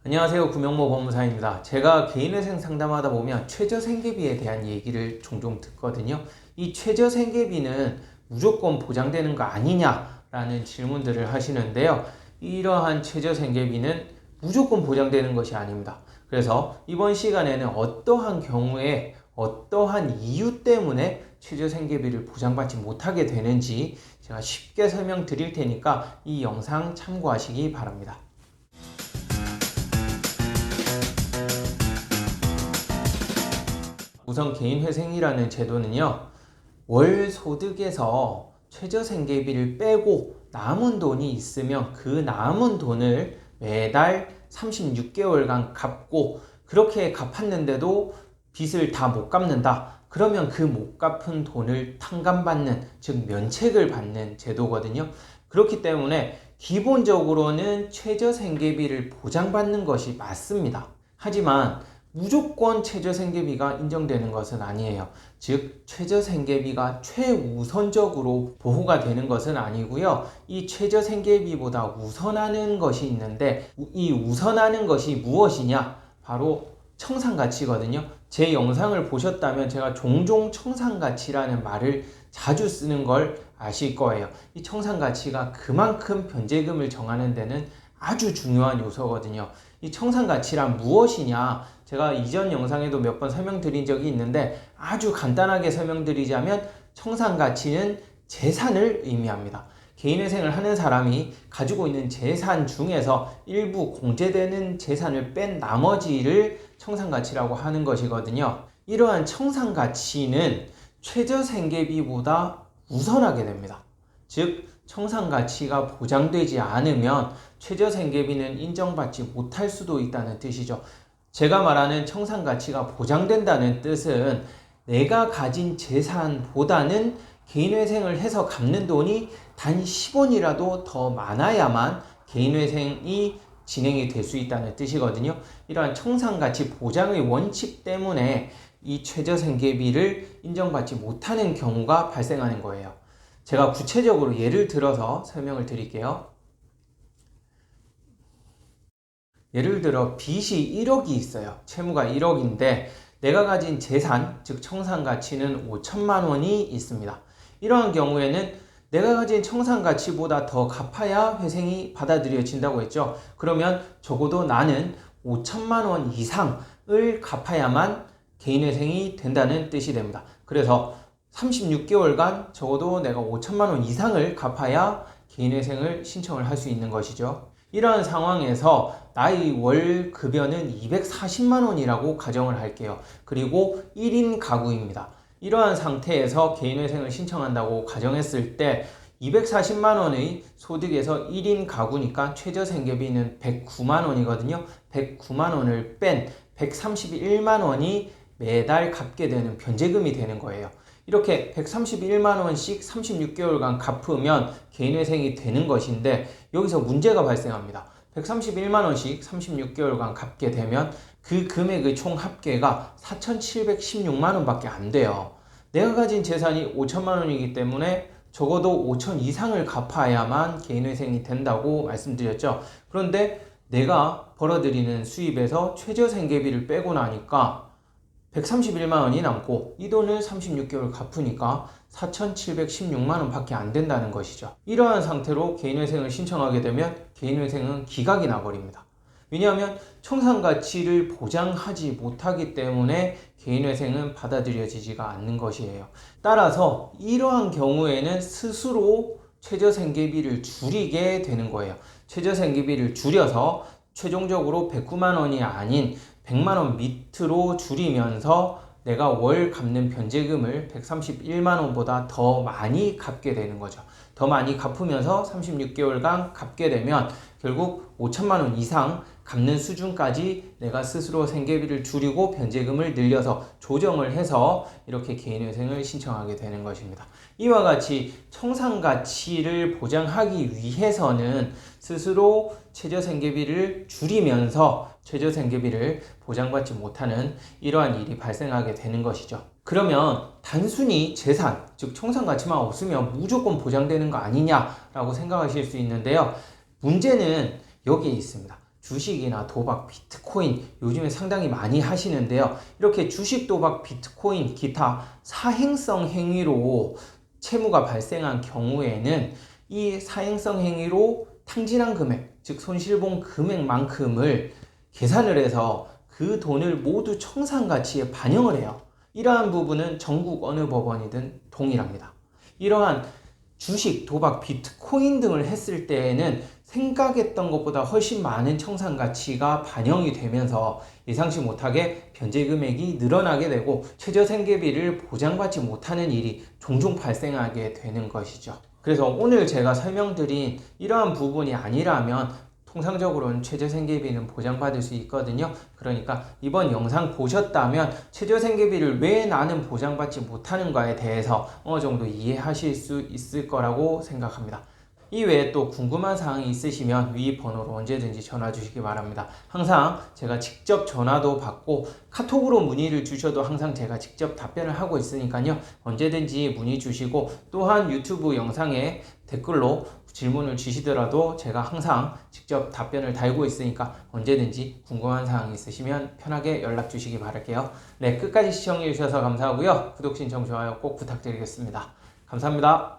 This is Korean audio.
안녕하세요. 구명모 법무사입니다. 제가 개인회생 상담하다 보면 최저생계비에 대한 얘기를 종종 듣거든요. 이 최저생계비는 무조건 보장되는 거 아니냐라는 질문들을 하시는데요. 이러한 최저생계비는 무조건 보장되는 것이 아닙니다. 그래서 이번 시간에는 어떠한 경우에 어떠한 이유 때문에 최저생계비를 보장받지 못하게 되는지 제가 쉽게 설명드릴 테니까 이 영상 참고하시기 바랍니다. 우선 개인회생이라는 제도는요, 월 소득에서 최저생계비를 빼고 남은 돈이 있으면 그 남은 돈을 매달 36개월간 갚고, 그렇게 갚았는데도 빚을 다 못 갚는다. 그러면 그 못 갚은 돈을 탕감받는, 즉 면책을 받는 제도거든요. 그렇기 때문에 기본적으로는 최저생계비를 보장받는 것이 맞습니다. 하지만 무조건 최저생계비가 인정되는 것은 아니에요. 즉 최저생계비가 최우선적으로 보호가 되는 것은 아니고요. 이 최저생계비보다 우선하는 것이 있는데, 이 우선하는 것이 무엇이냐? 바로 청산가치거든요. 제 영상을 보셨다면 제가 종종 청산가치라는 말을 자주 쓰는 걸 아실 거예요. 이 청산가치가 그만큼 변제금을 정하는 데는 아주 중요한 요소거든요. 이 청산가치란 무엇이냐? 제가 이전 영상에도 몇 번 설명드린 적이 있는데, 아주 간단하게 설명드리자면 청산가치는 재산을 의미합니다. 개인회생을 하는 사람이 가지고 있는 재산 중에서 일부 공제되는 재산을 뺀 나머지를 청산가치라고 하는 것이거든요. 이러한 청산가치는 최저생계비보다 우선하게 됩니다. 즉 청산가치가 보장되지 않으면 최저생계비는 인정받지 못할 수도 있다는 뜻이죠. 제가 말하는 청산가치가 보장된다는 뜻은 내가 가진 재산보다는 개인회생을 해서 갚는 돈이 단 10원이라도 더 많아야만 개인회생이 진행이 될 수 있다는 뜻이거든요. 이러한 청산가치 보장의 원칙 때문에 이 최저생계비를 인정받지 못하는 경우가 발생하는 거예요. 제가 구체적으로 예를 들어서 설명을 드릴게요. 예를 들어 빚이 1억이 있어요. 채무가 1억인데 내가 가진 재산, 즉 청산가치는 5천만 원이 있습니다. 이러한 경우에는 내가 가진 청산가치보다 더 갚아야 회생이 받아들여진다고 했죠. 그러면 적어도 나는 5천만 원 이상을 갚아야만 개인회생이 된다는 뜻이 됩니다. 그래서 36개월간 적어도 내가 5천만 원 이상을 갚아야 개인회생을 신청을 할 수 있는 것이죠. 이러한 상황에서 나의 월 급여는 240만 원이라고 가정을 할게요. 그리고 1인 가구입니다. 이러한 상태에서 개인회생을 신청한다고 가정했을 때 240만 원의 소득에서 1인 가구니까 최저생계비는 109만 원이거든요. 109만 원을 뺀 131만 원이 매달 갚게 되는 변제금이 되는 거예요. 이렇게 131만 원씩 36개월간 갚으면 개인회생이 되는 것인데, 여기서 문제가 발생합니다. 131만 원씩 36개월간 갚게 되면 그 금액의 총 합계가 4,716만 원밖에 안 돼요. 내가 가진 재산이 5천만 원이기 때문에 적어도 5천 이상을 갚아야만 개인회생이 된다고 말씀드렸죠. 그런데 내가 벌어들이는 수입에서 최저생계비를 빼고 나니까 131만 원이 남고 이 돈을 36개월 갚으니까 4,716만 원 밖에 안 된다는 것이죠. 이러한 상태로 개인회생을 신청하게 되면 개인회생은 기각이 나버립니다. 왜냐하면 청산가치를 보장하지 못하기 때문에 개인회생은 받아들여지지가 않는 것이에요. 따라서 이러한 경우에는 스스로 최저생계비를 줄이게 되는 거예요. 최저생계비를 줄여서 최종적으로 109만 원이 아닌 100만 원 밑으로 줄이면서 내가 월 갚는 변제금을 131만 원보다 더 많이 갚게 되는 거죠. 더 많이 갚으면서 36개월간 갚게 되면 결국 5천만 원 이상 갚는 수준까지 내가 스스로 생계비를 줄이고 변제금을 늘려서 조정을 해서 이렇게 개인회생을 신청하게 되는 것입니다. 이와 같이 청산가치를 보장하기 위해서는 스스로 최저생계비를 줄이면서 최저생계비를 보장받지 못하는 이러한 일이 발생하게 되는 것이죠. 그러면 단순히 재산, 즉 청산가치만 없으면 무조건 보장되는 거 아니냐라고 생각하실 수 있는데요. 문제는 여기에 있습니다. 주식이나 도박, 비트코인 요즘에 상당히 많이 하시는데요. 이렇게 주식, 도박, 비트코인, 기타 사행성 행위로 채무가 발생한 경우에는 이 사행성 행위로 탕진한 금액, 즉 손실본 금액만큼을 계산을 해서 그 돈을 모두 청산가치에 반영을 해요. 이러한 부분은 전국 어느 법원이든 동일합니다. 이러한 주식, 도박, 비트코인 등을 했을 때에는 생각했던 것보다 훨씬 많은 청산가치가 반영이 되면서 예상치 못하게 변제 금액이 늘어나게 되고 최저생계비를 보장받지 못하는 일이 종종 발생하게 되는 것이죠. 그래서 오늘 제가 설명드린 이러한 부분이 아니라면 통상적으로는 최저생계비는 보장받을 수 있거든요. 그러니까 이번 영상 보셨다면 최저생계비를 왜 나는 보장받지 못하는가에 대해서 어느 정도 이해하실 수 있을 거라고 생각합니다. 이외에 또 궁금한 사항이 있으시면 위 번호로 언제든지 전화 주시기 바랍니다. 항상 제가 직접 전화도 받고 카톡으로 문의를 주셔도 항상 제가 직접 답변을 하고 있으니까요. 언제든지 문의 주시고 또한 유튜브 영상에 댓글로 질문을 주시더라도 제가 항상 직접 답변을 달고 있으니까 언제든지 궁금한 사항이 있으시면 편하게 연락 주시기 바랄게요. 네, 끝까지 시청해 주셔서 감사하고요. 구독, 신청, 좋아요 꼭 부탁드리겠습니다. 감사합니다.